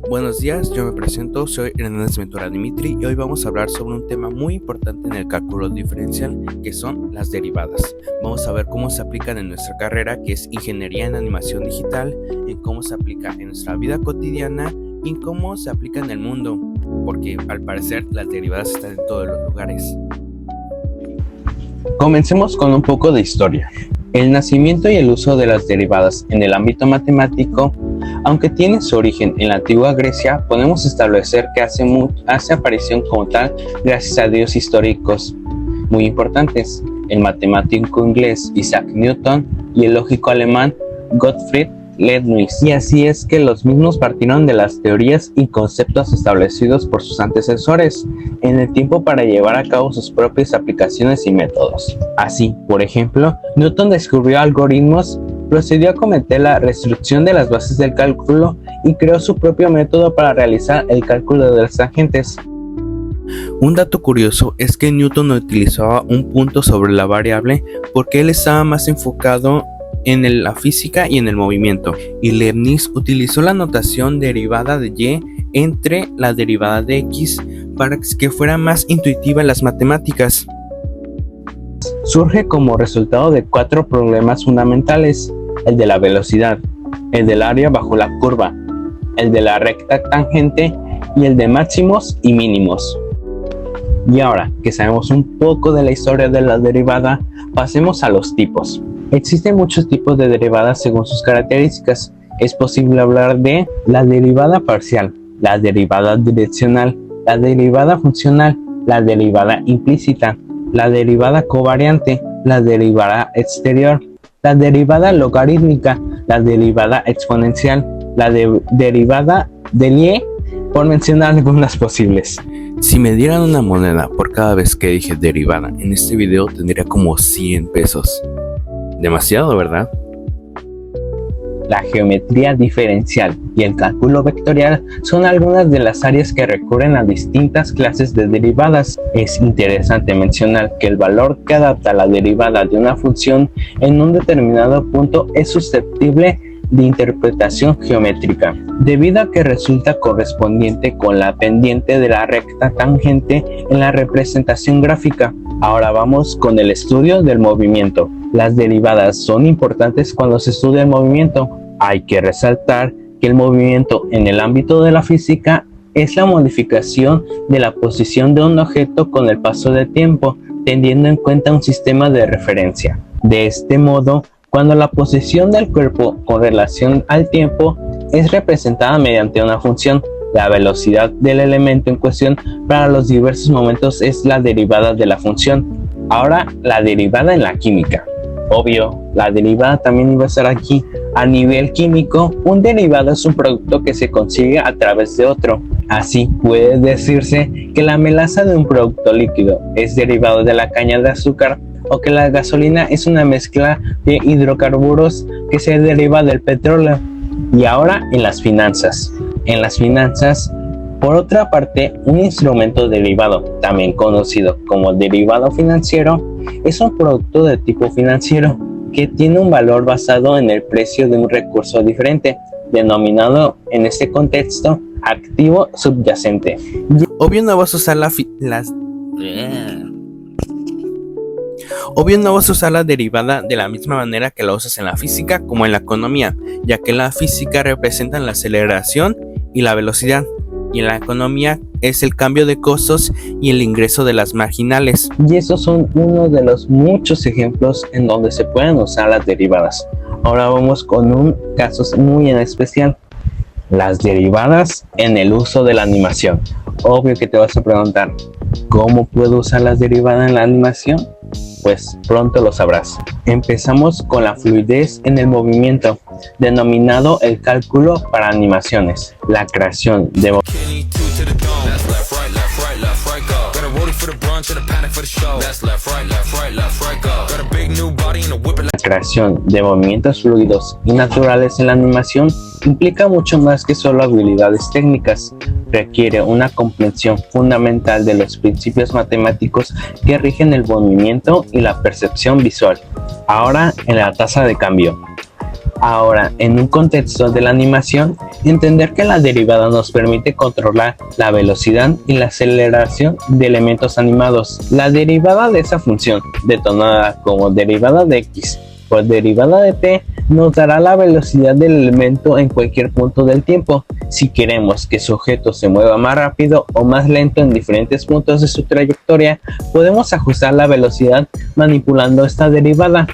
Buenos días, yo me presento, soy Hernández Ventura Dimitri y hoy vamos a hablar sobre un tema muy importante en el cálculo diferencial, que son las derivadas. Vamos a ver cómo se aplican en nuestra carrera, que es Ingeniería en Animación Digital, en cómo se aplica en nuestra vida cotidiana y en cómo se aplica en el mundo, porque al parecer las derivadas están en todos los lugares. Comencemos con un poco de historia. El nacimiento y el uso de las derivadas en el ámbito matemático, aunque tiene su origen en la antigua Grecia, podemos establecer que hace aparición como tal gracias a dioses históricos muy importantes, el matemático inglés Isaac Newton y el lógico alemán Gottfried Leibniz. Y así es que los mismos partieron de las teorías y conceptos establecidos por sus antecesores en el tiempo para llevar a cabo sus propias aplicaciones y métodos. Así, por ejemplo, Newton descubrió algoritmos, procedió a cometer la restricción de las bases del cálculo y creó su propio método para realizar el cálculo de las tangentes. Un dato curioso es que Newton no utilizaba un punto sobre la variable porque él estaba más enfocado en la física y en el movimiento, y Leibniz utilizó la notación derivada de y entre la derivada de x para que fuera más intuitiva en las matemáticas. Surge como resultado de 4 problemas fundamentales: el de la velocidad, el del área bajo la curva, el de la recta tangente y el de máximos y mínimos. Y ahora que sabemos un poco de la historia de la derivada, pasemos a los tipos. Existen muchos tipos de derivadas según sus características. Es posible hablar de la derivada parcial, la derivada direccional, la derivada funcional, la derivada implícita, la derivada covariante, la derivada exterior, la derivada logarítmica, la derivada exponencial, la derivada del y, por mencionar algunas posibles. Si me dieran una moneda por cada vez que dije derivada en este video, tendría como 100 pesos. Demasiado, ¿verdad? La geometría diferencial y el cálculo vectorial son algunas de las áreas que recurren a distintas clases de derivadas. Es interesante mencionar que el valor que adapta la derivada de una función en un determinado punto es susceptible de interpretación geométrica, debido a que resulta correspondiente con la pendiente de la recta tangente en la representación gráfica. Ahora vamos con el estudio del movimiento. Las derivadas son importantes cuando se estudia el movimiento. Hay que resaltar que el movimiento en el ámbito de la física es la modificación de la posición de un objeto con el paso del tiempo, teniendo en cuenta un sistema de referencia. De este modo, cuando la posición del cuerpo con relación al tiempo es representada mediante una función, la velocidad del elemento en cuestión para los diversos momentos es la derivada de la función. Ahora, la derivada en la química. Obvio, la derivada también iba a estar aquí. A nivel químico, un derivado es un producto que se consigue a través de otro. Así, puede decirse que la melaza de un producto líquido es derivado de la caña de azúcar, o que la gasolina es una mezcla de hidrocarburos que se deriva del petróleo. Y ahora en las finanzas. En las finanzas, por otra parte, un instrumento derivado, también conocido como derivado financiero, es un producto de tipo financiero que tiene un valor basado en el precio de un recurso diferente, denominado en este contexto activo subyacente. Obvio no vas a usar la derivada de la misma manera que la usas en la física como en la economía, ya que en la física representan la aceleración y la velocidad, y en la economía es el cambio de costos y el ingreso de las marginales. Y esos son uno de los muchos ejemplos en donde se pueden usar las derivadas. Ahora vamos con un caso muy en especial: las derivadas en el uso de la animación. Obvio que te vas a preguntar, ¿cómo puedo usar las derivadas en la animación? Pues pronto lo sabrás. Empezamos con la fluidez en el movimiento, denominado el cálculo para animaciones, la creación de movimientos fluidos y naturales en la animación implica mucho más que solo habilidades técnicas. Requiere una comprensión fundamental de los principios matemáticos que rigen el movimiento y la percepción visual. Ahora en la tasa de cambio. Ahora, en un contexto de la animación, entender que la derivada nos permite controlar la velocidad y la aceleración de elementos animados. La derivada de esa función, detonada como derivada de x por derivada de t, nos dará la velocidad del elemento en cualquier punto del tiempo. Si queremos que su objeto se mueva más rápido o más lento en diferentes puntos de su trayectoria, podemos ajustar la velocidad manipulando esta derivada.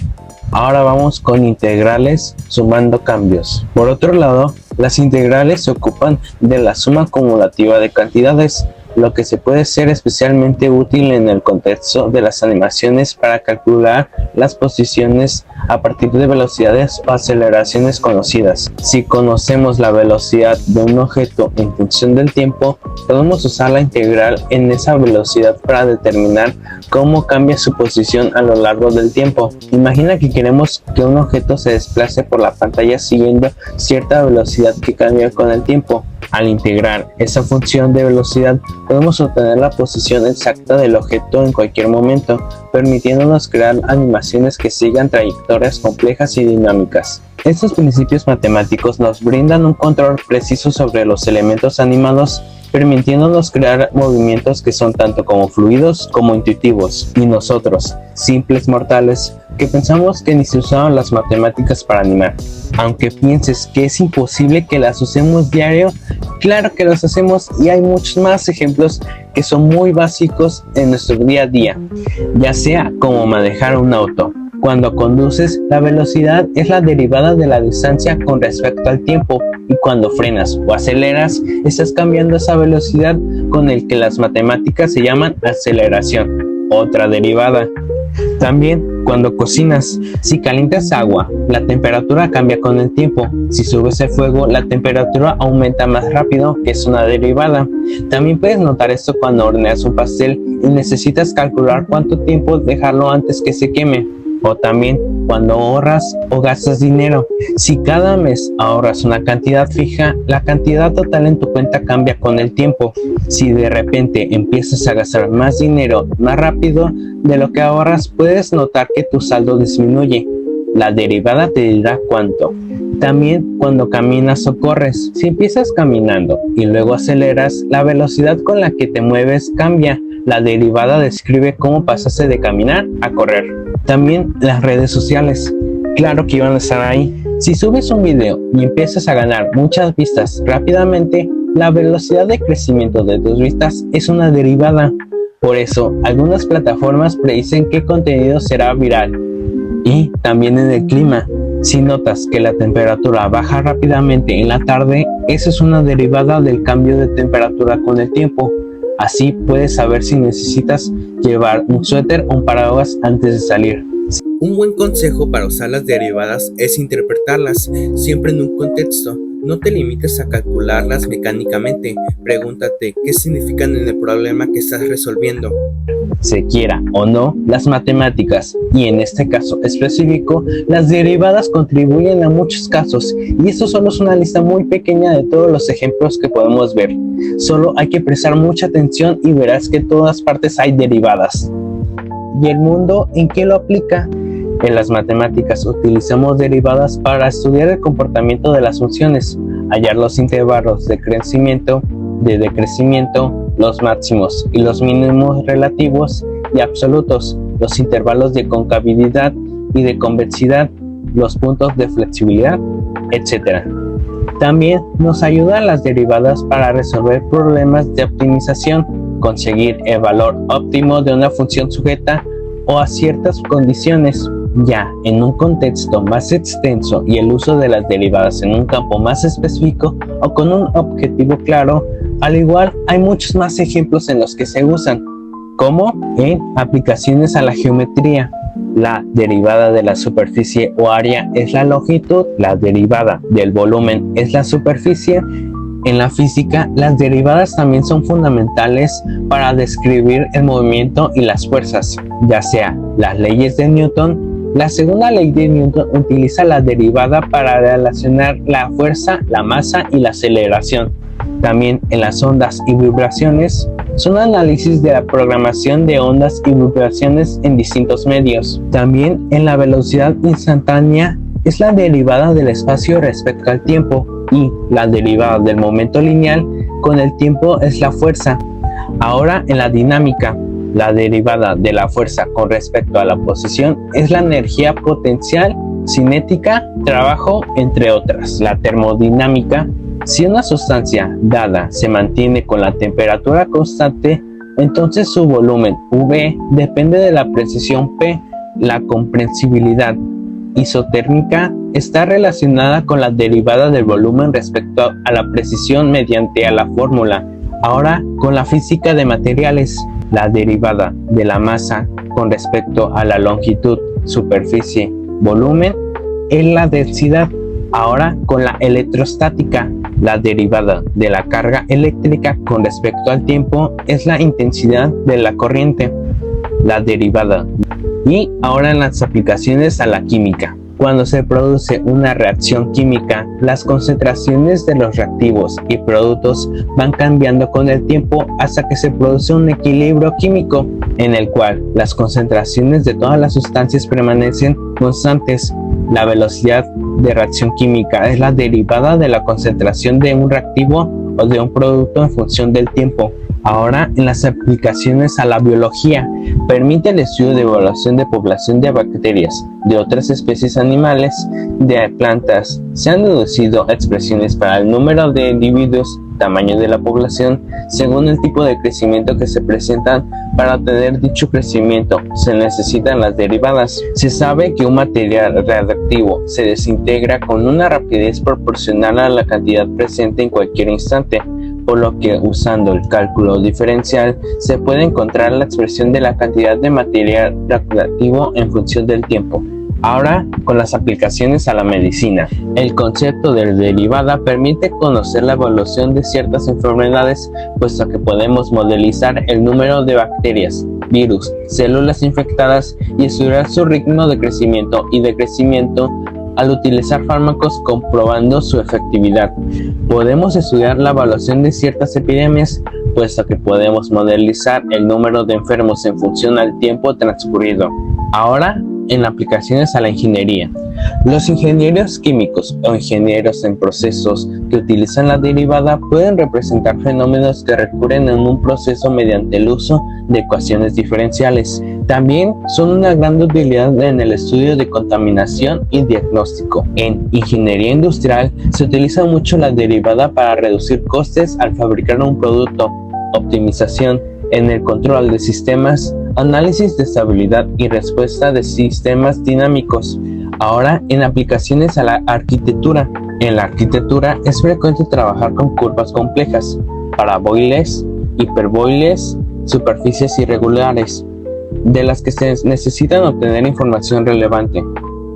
Ahora vamos con integrales sumando cambios. Por otro lado, las integrales se ocupan de la suma acumulativa de cantidades, lo que se puede ser especialmente útil en el contexto de las animaciones para calcular las posiciones a partir de velocidades o aceleraciones conocidas. Si conocemos la velocidad de un objeto en función del tiempo, podemos usar la integral en esa velocidad para determinar cómo cambia su posición a lo largo del tiempo. Imagina que queremos que un objeto se desplace por la pantalla siguiendo cierta velocidad que cambia con el tiempo. Al integrar esa función de velocidad, podemos obtener la posición exacta del objeto en cualquier momento, permitiéndonos crear animaciones que sigan trayectorias complejas y dinámicas. Estos principios matemáticos nos brindan un control preciso sobre los elementos animados, permitiéndonos crear movimientos que son tanto como fluidos como intuitivos, y nosotros, simples mortales, que pensamos que ni se usaban las matemáticas para animar. Aunque pienses que es imposible que las usemos diario, claro que las hacemos, y hay muchos más ejemplos que son muy básicos en nuestro día a día, ya sea como manejar un auto. Cuando conduces, la velocidad es la derivada de la distancia con respecto al tiempo, y cuando frenas o aceleras, estás cambiando esa velocidad con el que las matemáticas se llaman aceleración, otra derivada. También cuando cocinas, si calientas agua, la temperatura cambia con el tiempo. Si subes el fuego, la temperatura aumenta más rápido, que es una derivada. También puedes notar esto cuando horneas un pastel y necesitas calcular cuánto tiempo dejarlo antes que se queme. O también cuando ahorras o gastas dinero. Si cada mes ahorras una cantidad fija, la cantidad total en tu cuenta cambia con el tiempo. Si de repente empiezas a gastar más dinero más rápido de lo que ahorras, puedes notar que tu saldo disminuye. La derivada te dirá cuánto. También cuando caminas o corres, si empiezas caminando y luego aceleras, la velocidad con la que te mueves cambia. La derivada describe cómo pasaste de caminar a correr. También las redes sociales, claro que iban a estar ahí. Si subes un video y empiezas a ganar muchas vistas rápidamente, la velocidad de crecimiento de tus vistas es una derivada. Por eso, algunas plataformas predicen qué contenido será viral. Y también en el clima, si notas que la temperatura baja rápidamente en la tarde, esa es una derivada del cambio de temperatura con el tiempo. Así puedes saber si necesitas llevar un suéter o un paraguas antes de salir. Un buen consejo para usar las derivadas es interpretarlas siempre en un contexto. No te limites a calcularlas mecánicamente. Pregúntate qué significan en el problema que estás resolviendo. Se quiera o no, las matemáticas, y en este caso específico, las derivadas contribuyen a muchos casos, y esto solo es una lista muy pequeña de todos los ejemplos que podemos ver. Solo hay que prestar mucha atención y verás que en todas partes hay derivadas. ¿Y el mundo en qué lo aplica? En las matemáticas utilizamos derivadas para estudiar el comportamiento de las funciones, hallar los intervalos de crecimiento, de decrecimiento, los máximos y los mínimos relativos y absolutos, los intervalos de concavidad y de convexidad, los puntos de flexibilidad, etc. También nos ayudan las derivadas para resolver problemas de optimización, conseguir el valor óptimo de una función sujeta o a ciertas condiciones. Ya en un contexto más extenso y el uso de las derivadas en un campo más específico o con un objetivo claro, al igual hay muchos más ejemplos en los que se usan, como en aplicaciones a la geometría. La derivada de la superficie o área es la longitud, la derivada del volumen es la superficie. En la física, las derivadas también son fundamentales para describir el movimiento y las fuerzas, ya sea las leyes de Newton. La segunda ley de Newton utiliza la derivada para relacionar la fuerza, la masa y la aceleración. También en las ondas y vibraciones, son análisis de la programación de ondas y vibraciones en distintos medios. También en la velocidad instantánea es la derivada del espacio respecto al tiempo y la derivada del momento lineal con el tiempo es la fuerza. Ahora en la dinámica, la derivada de la fuerza con respecto a la posición es la energía potencial, cinética, trabajo, entre otras. La termodinámica, si una sustancia dada se mantiene con la temperatura constante, entonces su volumen V depende de la precisión P. La comprensibilidad isotérmica está relacionada con la derivada del volumen respecto a la precisión mediante a la fórmula. Ahora con la física de materiales, la derivada de la masa con respecto a la longitud, superficie, volumen es la densidad. Ahora con la electrostática, la derivada de la carga eléctrica con respecto al tiempo es la intensidad de la corriente. La derivada. Y ahora en las aplicaciones a la química. Cuando se produce una reacción química, las concentraciones de los reactivos y productos van cambiando con el tiempo hasta que se produce un equilibrio químico en el cual las concentraciones de todas las sustancias permanecen constantes. La velocidad de reacción química es la derivada de la concentración de un reactivo o de un producto en función del tiempo. Ahora en las aplicaciones a la biología, permite el estudio de evaluación de población de bacterias, de otras especies animales, de plantas. Se han deducido expresiones para el número de individuos, tamaño de la población, según el tipo de crecimiento que se presentan. Para obtener dicho crecimiento se necesitan las derivadas. Se sabe que un material radiactivo se desintegra con una rapidez proporcional a la cantidad presente en cualquier instante, por lo que usando el cálculo diferencial se puede encontrar la expresión de la cantidad de material radiactivo en función del tiempo. Ahora, con las aplicaciones a la medicina. El concepto de derivada permite conocer la evolución de ciertas enfermedades, puesto que podemos modelizar el número de bacterias, virus, células infectadas y estudiar su ritmo de crecimiento y decrecimiento al utilizar fármacos comprobando su efectividad. Podemos estudiar la evaluación de ciertas epidemias, puesto que podemos modelizar el número de enfermos en función al tiempo transcurrido. Ahora, en aplicaciones a la ingeniería. Los ingenieros químicos o ingenieros en procesos que utilizan la derivada pueden representar fenómenos que recurren en un proceso mediante el uso de ecuaciones diferenciales. También son una gran utilidad en el estudio de contaminación y diagnóstico. En ingeniería industrial se utiliza mucho la derivada para reducir costes al fabricar un producto, optimización en el control de sistemas, análisis de estabilidad y respuesta de sistemas dinámicos. Ahora en aplicaciones a la arquitectura. En la arquitectura es frecuente trabajar con curvas complejas, paraboides, hiperboides, superficies irregulares, de las que se necesitan obtener información relevante,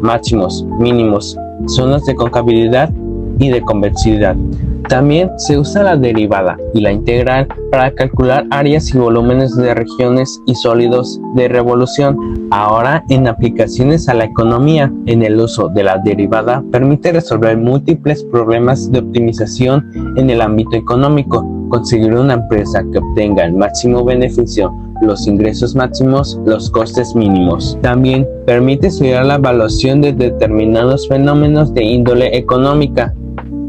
máximos, mínimos, zonas de concavidad y de convexidad. También se usa la derivada y la integral para calcular áreas y volúmenes de regiones y sólidos de revolución. Ahora, en aplicaciones a la economía, en el uso de la derivada permite resolver múltiples problemas de optimización en el ámbito económico, conseguir una empresa que obtenga el máximo beneficio, los ingresos máximos, los costes mínimos. También permite estudiar la evaluación de determinados fenómenos de índole económica,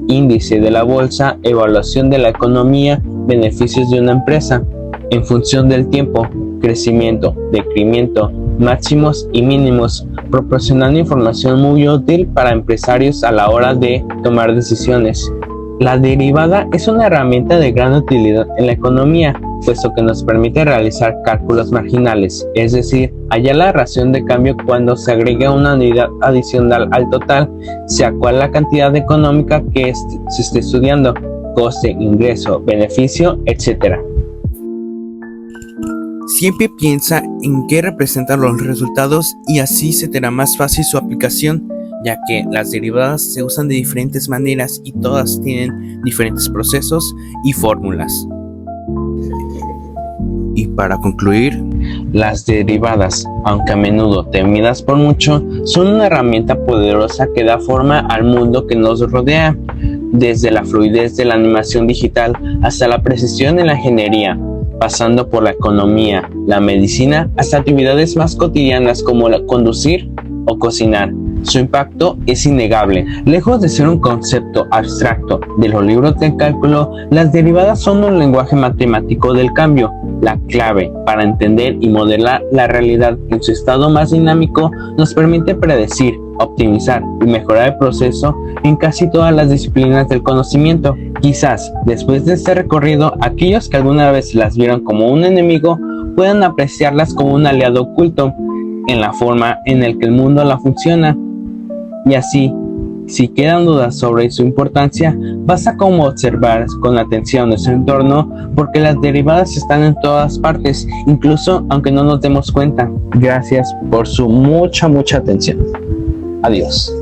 índice de la bolsa, evaluación de la economía, beneficios de una empresa, en función del tiempo, crecimiento, decremento, máximos y mínimos, proporcionando información muy útil para empresarios a la hora de tomar decisiones. La derivada es una herramienta de gran utilidad en la economía, puesto que nos permite realizar cálculos marginales, es decir, hallar la ración de cambio cuando se agrega una unidad adicional al total, sea cual la cantidad económica que se esté estudiando, coste, ingreso, beneficio, etc. Siempre piensa en qué representan los resultados y así se te hará más fácil su aplicación, ya que las derivadas se usan de diferentes maneras y todas tienen diferentes procesos y fórmulas. Y para concluir, las derivadas, aunque a menudo temidas por mucho, son una herramienta poderosa que da forma al mundo que nos rodea, desde la fluidez de la animación digital hasta la precisión en la ingeniería, pasando por la economía, la medicina, hasta actividades más cotidianas como conducir o cocinar. Su impacto es innegable. Lejos de ser un concepto abstracto de los libros de cálculo, las derivadas son un lenguaje matemático del cambio. La clave para entender y modelar la realidad en su estado más dinámico nos permite predecir, optimizar y mejorar el proceso en casi todas las disciplinas del conocimiento. Quizás, después de este recorrido, aquellos que alguna vez las vieron como un enemigo puedan apreciarlas como un aliado oculto en la forma en la que el mundo la funciona. Y así, si quedan dudas sobre su importancia, basta como observar con atención nuestro entorno, porque las derivadas están en todas partes, incluso aunque no nos demos cuenta. Gracias por su mucha atención. Adiós.